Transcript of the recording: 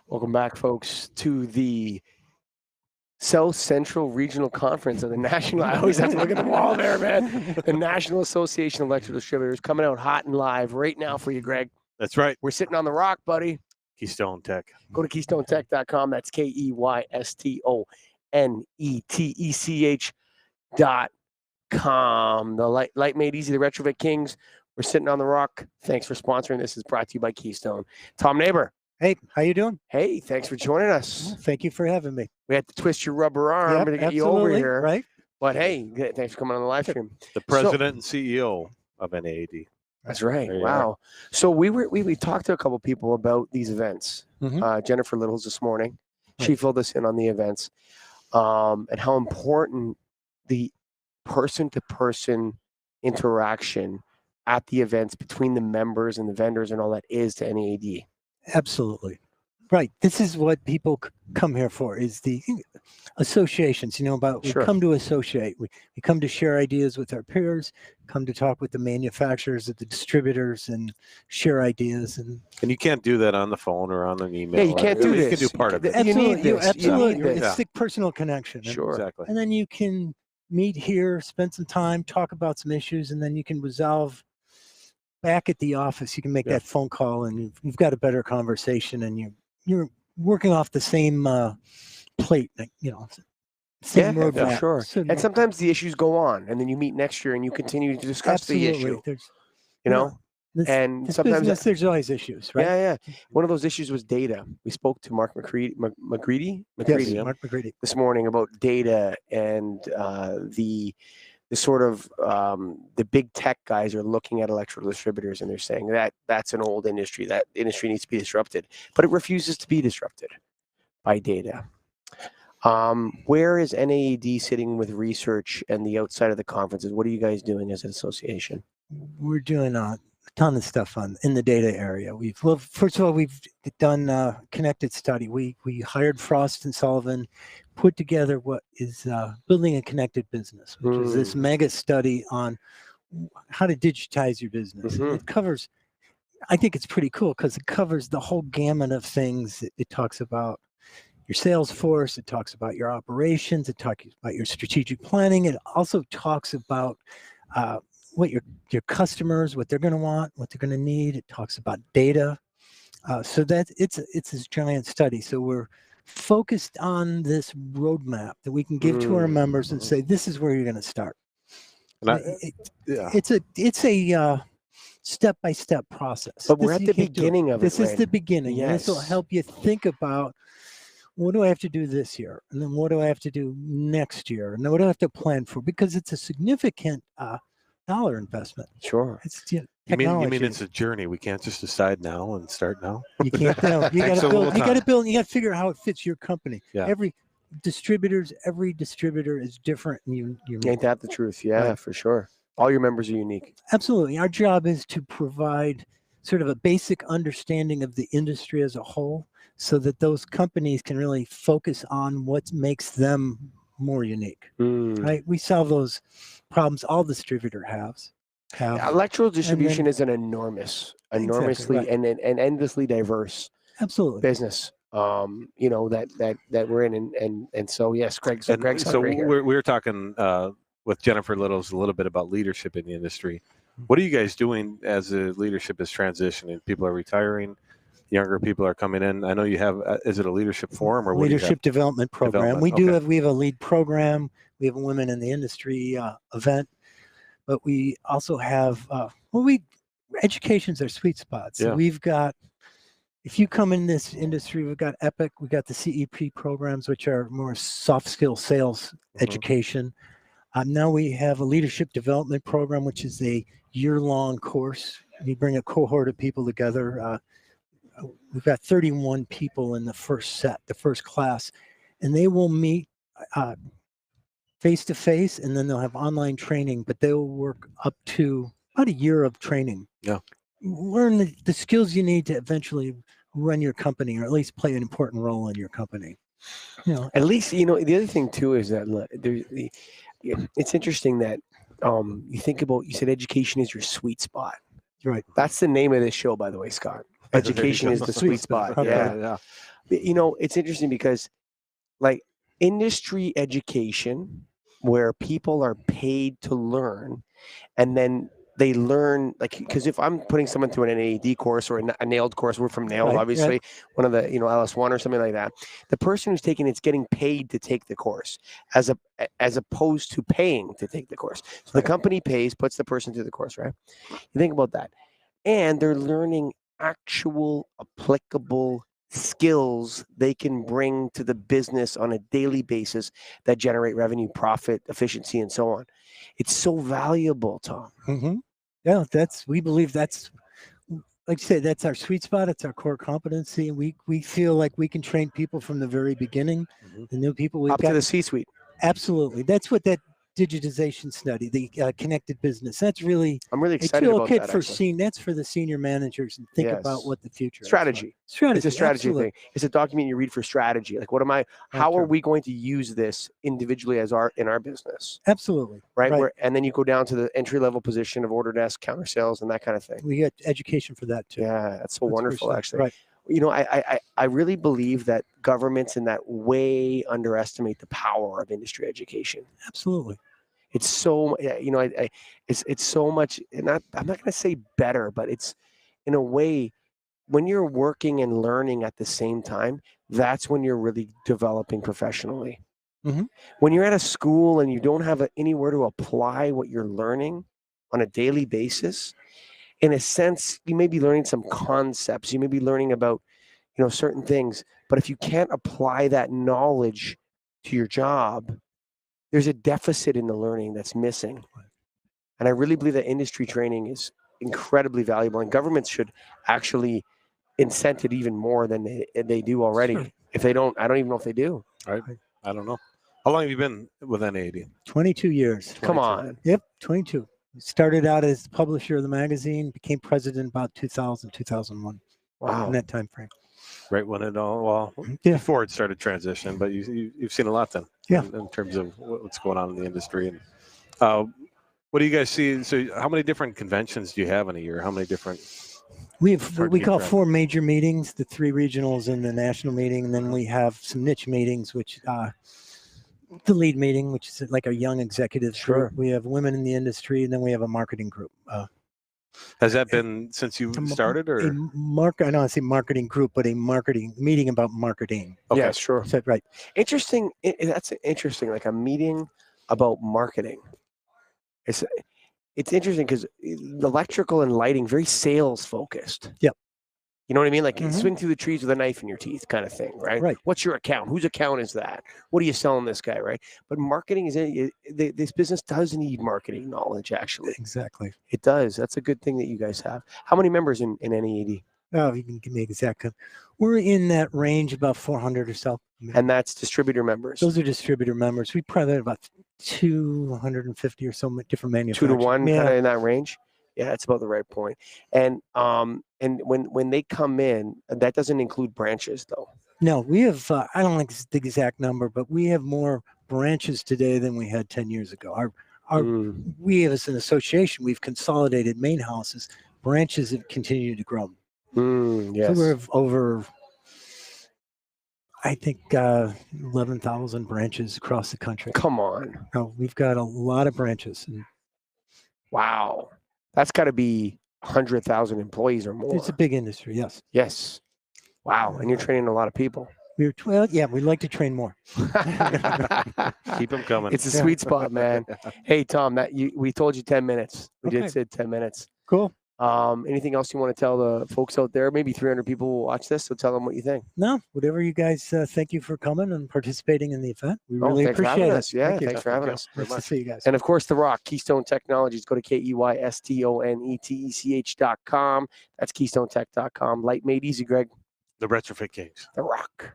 Welcome back, folks, to the South Central Regional Conference of the National. I always have to look at the wall there, man. The National Association of Electrical Distributors coming out hot and live right now for you, Greg. That's right. We're sitting on the rock, buddy. Keystone Tech. Go to KeystoneTech.com. That's KeystoneTech.com. The light made easy. The retrofit kings. We're sitting on the rock. Thanks for sponsoring. This is brought to you by Keystone. Tom Naber. Hey, how you doing? Hey, thanks for joining us. Thank you for having me. We had to twist your rubber arm to get you over here. Right? But hey, thanks for coming on the live stream. The president and CEO of NAED. That's right. Wow. So we talked to a couple people about these events. Jennifer Littles this morning. She filled us in on the events and how important the person-to-person interaction at the events between the members and the vendors and all that is to NAED. Absolutely. Right. This is what people come here for, is the associations, we come to associate. We come to share ideas with our peers, come to talk with the manufacturers, the distributors, and share ideas. And you can't do that on the phone or on an email. Yeah, you can't do this. You can do part of it. Absolutely. You need this. It's the personal connection. Sure. Exactly. And then you can meet here, spend some time, talk about some issues, and then you can resolve back at the office. You can make that phone call, and you've got a better conversation, and you're working off the same plate, same roadmap. Sure. So, and sometimes the issues go on, and then you meet next year and you continue to discuss the issue. And sometimes there's always issues, right? Yeah. One of those issues was data. We spoke to Mark McCready this morning about data and the sort of the big tech guys are looking at electrical distributors and they're saying that's an old industry. That industry needs to be disrupted, but it refuses to be disrupted by data. Where is NAED sitting with research and the outside of the conferences? What are you guys doing as an association? We're doing a ton of stuff in the data area. First of all, we've done connected study. We hired Frost and Sullivan, put together what is building a connected business, which is this mega study on how to digitize your business. It covers, I think it's pretty cool because it covers the whole gamut of things. It talks about your sales force, it talks about your operations, it talks about your strategic planning. It also talks about what your customers, what they're going to want, what they're going to need. It talks about data. So that it's this giant study. So we're focused on this roadmap that we can give to our members and say, this is where you're going to start. It's a step-by-step process. But we're at the beginning of it. This is the beginning. Yes. This will help you think about, what do I have to do this year? And then what do I have to do next year? And then what do I have to plan for? Because it's a significant dollar investment. Sure. It's technology. You mean it's a journey? We can't just decide now and start now? You can't. No. You got to build. You got to build. You got to figure out how it fits your company. Yeah. Every distributor is different. And ain't that the truth? Yeah, right. For sure. All your members are unique. Absolutely. Our job is to provide sort of a basic understanding of the industry as a whole, so that those companies can really focus on what makes them more unique. Right? We solve those problems all distributor have. Electrical distribution is an enormously and endlessly diverse business. That we're in, and so yes, Greg's so we're talking with Jennifer Littles a little bit about leadership in the industry. What are you guys doing as the leadership is transitioning? People are retiring, younger people are coming in. I know you have. Is it a leadership forum or leadership development program? We have a lead program. We have a women in the industry event, but we also have education's our sweet spot. So we've got, if you come in this industry, we've got EPIC, we've got the CEP programs, which are more soft skill sales education. Now we have a leadership development program, which is a year-long course. We bring a cohort of people together. We've got 31 people in the first class, and they will meet face-to-face, and then they'll have online training, but they will work up to about a year of training. Yeah. Learn the skills you need to eventually run your company, or at least play an important role in your company. At least, the other thing too is that it's interesting that you think about, you said education is your sweet spot. Right. That's the name of this show, by the way, Scott. Education is the sweet spot. Okay. Yeah. You know, it's interesting because like industry education, where people are paid to learn, and then they learn, like, because if I'm putting someone through an NAED course or a NAILD course, we're from NAILD, Right, obviously, right. one of the, you know, LS1 or something like that. The person who's taking it's getting paid to take the course as opposed to paying to take the course. So the Right. company pays, puts the person through the course, right? You think about that. And they're learning actual applicable skills they can bring to the business on a daily basis that generate revenue, profit, efficiency, and so on. It's so valuable, Tom. Mm-hmm. Yeah, we believe that's, like you said, that's our sweet spot. It's our core competency. And we feel like we can train people from the very beginning. Mhm. The new people we've Up got. to the C-suite. Absolutely. That's what that digitization study, the connected business, that's really I'm really a excited about toolkit that, for actually. that's for the senior managers and think Yes. about what the future Strategy. is. Strategy. It's a strategy absolutely. thing. It's a document you read for strategy. Like, how are we going to use this individually in our business? Absolutely. Right. And then you go down to the entry level position of order desk, counter sales, and that kind of thing. We get education for that too. Yeah, that's so wonderful, actually. Right. You know, I really believe that governments in that way underestimate the power of industry education. Absolutely. It's so, you know, it's so much. I'm not going to say better, but it's in a way, when you're working and learning at the same time, that's when you're really developing professionally. Mm-hmm. When you're at a school and you don't have anywhere to apply what you're learning on a daily basis, in a sense, you may be learning some concepts. You may be learning about, you know, certain things. But if you can't apply that knowledge to your job, there's a deficit in the learning that's missing. And I really believe that industry training is incredibly valuable, and governments should actually incent it even more than they do already. Sure. If they don't, I don't even know if they do. Right. I don't know. How long have you been with NAED? 22 years. Come on. Yep, 22. Started out as publisher of the magazine, became president about 2000, 2001. Wow. In that time frame. Right when it all, well, Yeah. before it started transition, but you've seen a lot then. Yeah. In terms of what's going on in the industry. And what do you guys see? So how many different conventions do you have in a year? How many different? We keep call track. 4 major meetings, the 3 regionals and the national meeting, and then we have some niche meetings, which the lead meeting, which is like a young executives Sure. group. We have women in the industry, and then we have a marketing group. Has that been since you started, or I don't say marketing group, but a marketing meeting about marketing. Okay. Yeah, sure. So, right. Interesting. That's interesting. Like a meeting about marketing. It's interesting because electrical and lighting, very sales focused. Yep. You know what I mean? Like Mhm. swing through the trees with a knife in your teeth kind of thing, right? Right. What's your account? Whose account is that? What are you selling this guy, right? But marketing this business does need marketing knowledge, actually. Exactly. It does. That's a good thing that you guys have. How many members in NAED? Oh, you can give me exact. We're in that range, about 400 or so. And that's distributor members. Those are distributor members. We probably have about 250 or so different 2 manufacturers. to 1, Yeah. kind of in that range. Yeah, that's about the right point. And when they come in, that doesn't include branches though. No, we have. I don't like the exact number, but we have more branches today than we had 10 years ago. We as an association, we've consolidated main houses. Branches have continued to grow. Yes. So we're over, I think, 11,000 branches across the country. Come on. So we've got a lot of branches. And Wow. That's got to be 100,000 employees or more. it's a big industry. Yes. Yes. Wow. And you're training a lot of people. We'd like to train more. keep them coming? It's a sweet spot, man. Hey, Tom, we told you 10 minutes. We did say 10 minutes. Cool. Anything else you want to tell the folks out there? Maybe 300 people will watch this, so tell them what you think. No, whatever you guys, thank you for coming and participating in the event. We really appreciate it. Yeah, thanks for having us. Nice to see you guys. And of course, The Rock, Keystone Technologies. Go to KEYSTONETECH.com. That's KeystoneTech.com. Light made easy, Greg. The Retrofit Kings. The Rock.